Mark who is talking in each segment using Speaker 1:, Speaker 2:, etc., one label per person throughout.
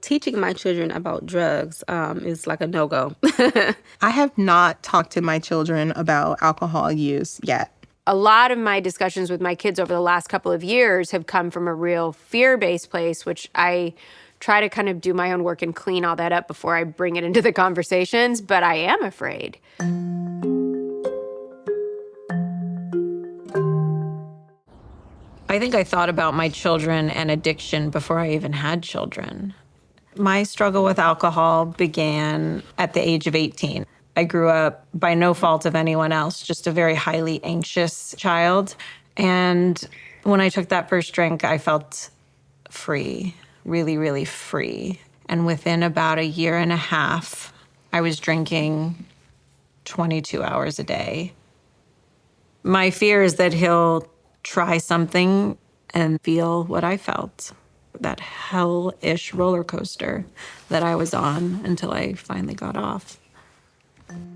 Speaker 1: teaching my children about drugs is like a no-go.
Speaker 2: I have not talked to my children about alcohol use yet.
Speaker 3: A lot of my discussions with my kids over the last couple of years have come from a real fear-based place, which I try to kind of do my own work and clean all that up before I bring it into the conversations, but I am afraid.
Speaker 4: I think I thought about my children and addiction before I even had children. My struggle with alcohol began at the age of 18. I grew up by no fault of anyone else, just a very highly anxious child. And when I took that first drink, I felt free, really, really free. And within about a year and a half, I was drinking 22 hours a day. My fear is that he'll try something and feel what I felt, that hellish roller coaster that I was on until I finally got off.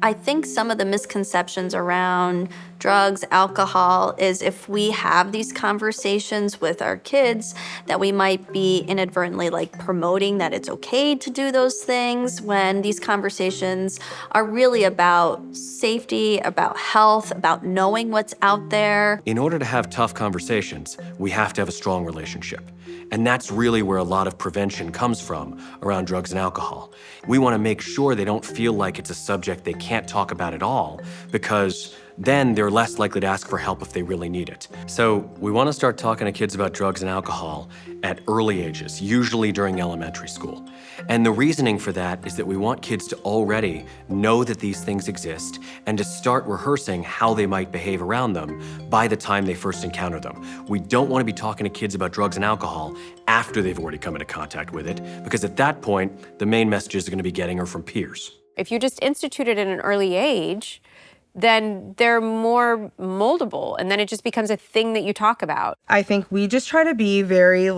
Speaker 5: I think some of the misconceptions around drugs, alcohol, is if we have these conversations with our kids, that we might be inadvertently like promoting that it's okay to do those things, when these conversations are really about safety, about health, about knowing what's out there.
Speaker 6: In order to have tough conversations, we have to have a strong relationship. And that's really where a lot of prevention comes from around drugs and alcohol. We want to make sure they don't feel like it's a subject they can't talk about at all, because then they're less likely to ask for help if they really need it. So we want to start talking to kids about drugs and alcohol at early ages, usually during elementary school. And the reasoning for that is that we want kids to already know that these things exist and to start rehearsing how they might behave around them by the time they first encounter them. We don't want to be talking to kids about drugs and alcohol after they've already come into contact with it, because at that point, the main messages they're going to be getting are from peers.
Speaker 3: If you just institute it at an early age, then they're more moldable, and then it just becomes a thing that you talk about.
Speaker 2: I think we just try to be very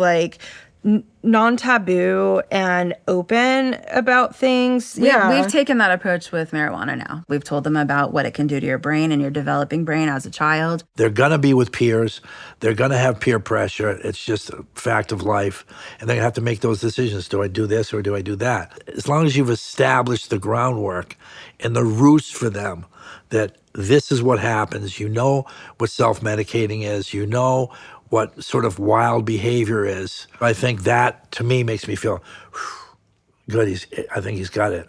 Speaker 2: non-taboo and open about things.
Speaker 7: We've taken that approach with marijuana now. We've told them about what it can do to your brain and your developing brain as a child.
Speaker 8: They're gonna be with peers. They're gonna have peer pressure. It's just a fact of life. And they're gonna have to make those decisions. Do I do this or do I do that? As long as you've established the groundwork and the roots for them, that this is what happens. You know what self-medicating is. You know what sort of wild behavior is. I think that, to me, makes me feel good. I think he's got it.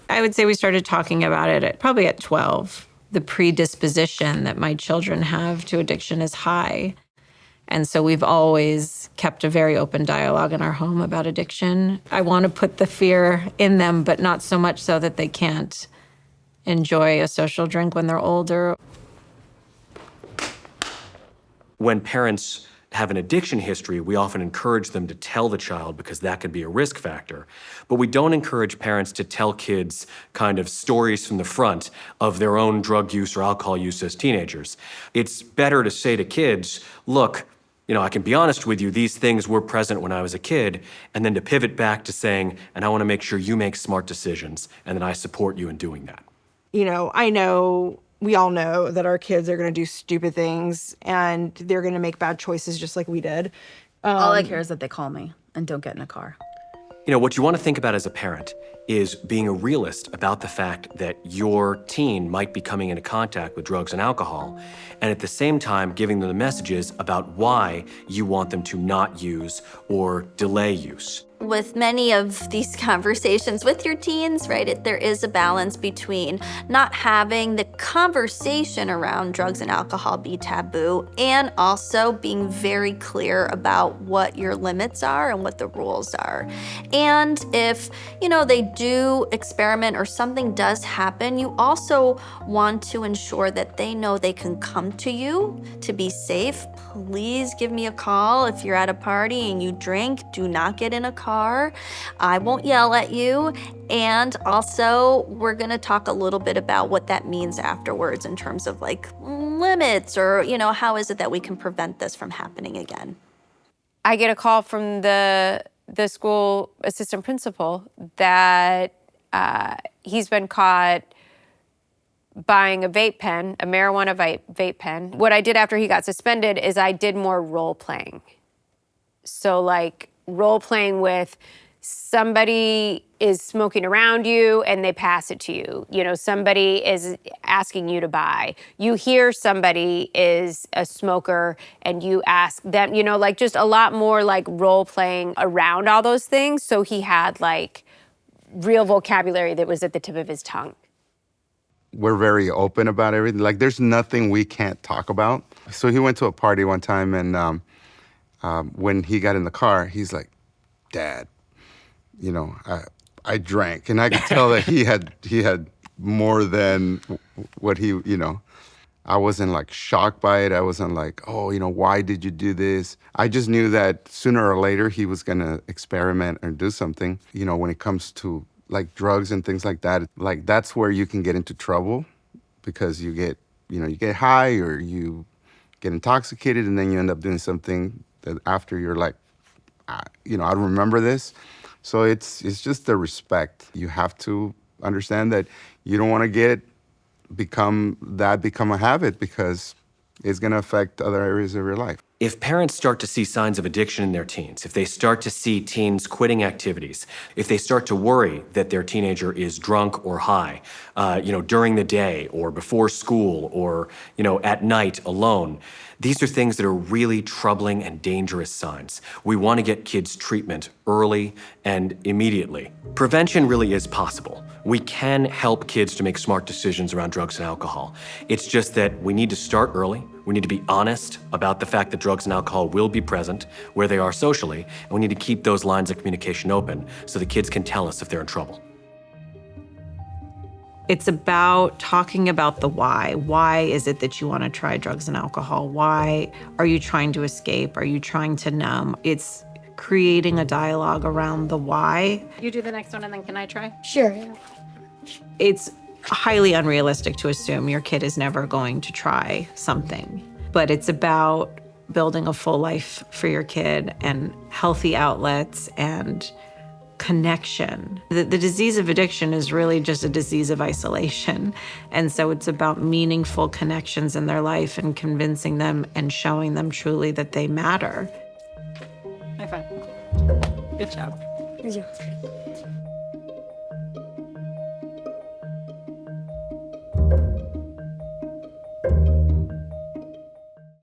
Speaker 4: I would say we started talking about it probably at 12. The predisposition that my children have to addiction is high. And so we've always kept a very open dialogue in our home about addiction. I want to put the fear in them, but not so much so that they can't enjoy a social drink when they're older.
Speaker 6: When parents have an addiction history, we often encourage them to tell the child because that could be a risk factor. But we don't encourage parents to tell kids kind of stories from the front of their own drug use or alcohol use as teenagers. It's better to say to kids, look, I can be honest with you, these things were present when I was a kid, and then to pivot back to saying, and I want to make sure you make smart decisions, and that I support you in doing that.
Speaker 2: We all know that our kids are going to do stupid things and they're going to make bad choices just like we did.
Speaker 7: All I care is that they call me and don't get in a car.
Speaker 6: What you want to think about as a parent is being a realist about the fact that your teen might be coming into contact with drugs and alcohol, and at the same time giving them the messages about why you want them to not use or delay use.
Speaker 5: With many of these conversations with your teens, right, there is a balance between not having the conversation around drugs and alcohol be taboo, and also being very clear about what your limits are and what the rules are. And if, they do experiment or something does happen, you also want to ensure that they know they can come to you to be safe. Please give me a call if you're at a party and you drink. Do not get in a car. I won't yell at you. And also, we're gonna talk a little bit about what that means afterwards in terms of limits or, how is it that we can prevent this from happening again.
Speaker 3: I get a call from the school assistant principal that he's been caught buying a vape pen, a marijuana vape pen. What I did after he got suspended is I did more role playing. So like role playing with somebody is smoking around you and they pass it to you. You know, somebody is asking you to buy. You hear somebody is a smoker and you ask them, you know, like just a lot more like role playing around all those things. So he had like real vocabulary that was at the tip of his tongue.
Speaker 9: We're very open about everything. Like there's nothing we can't talk about. So he went to a party one time and when he got in the car, he's like, Dad, you know, I drank, and I could tell that he had more than what he, you know. I wasn't like shocked by it. I wasn't like, oh, you know, why did you do this? I just knew that sooner or later he was gonna experiment or do something. You know, when it comes to like drugs and things like that, like that's where you can get into trouble because you get high or you get intoxicated, and then you end up doing something that after you're like, you know, I remember this. So it's just the respect. You have to understand that you don't want to become a habit because it's going to affect other areas of your life.
Speaker 6: If parents start to see signs of addiction in their teens, if they start to see teens quitting activities, if they start to worry that their teenager is drunk or high, during the day or before school or, at night alone, these are things that are really troubling and dangerous signs. We want to get kids treatment early and immediately. Prevention really is possible. We can help kids to make smart decisions around drugs and alcohol. It's just that we need to start early. We need to be honest about the fact that drugs and alcohol will be present where they are socially, and we need to keep those lines of communication open so the kids can tell us if they're in trouble.
Speaker 4: It's about talking about the why. Why is it that you want to try drugs and alcohol? Why are you trying to escape? Are you trying to numb? It's creating a dialogue around the why.
Speaker 1: You do the next one and then can I try?
Speaker 10: Sure, yeah.
Speaker 4: It's highly unrealistic to assume your kid is never going to try something, but it's about building a full life for your kid and healthy outlets and connection. The disease of addiction is really just a disease of isolation. And so it's about meaningful connections in their life and convincing them and showing them truly that they matter.
Speaker 1: High five. Good job.
Speaker 10: Yeah.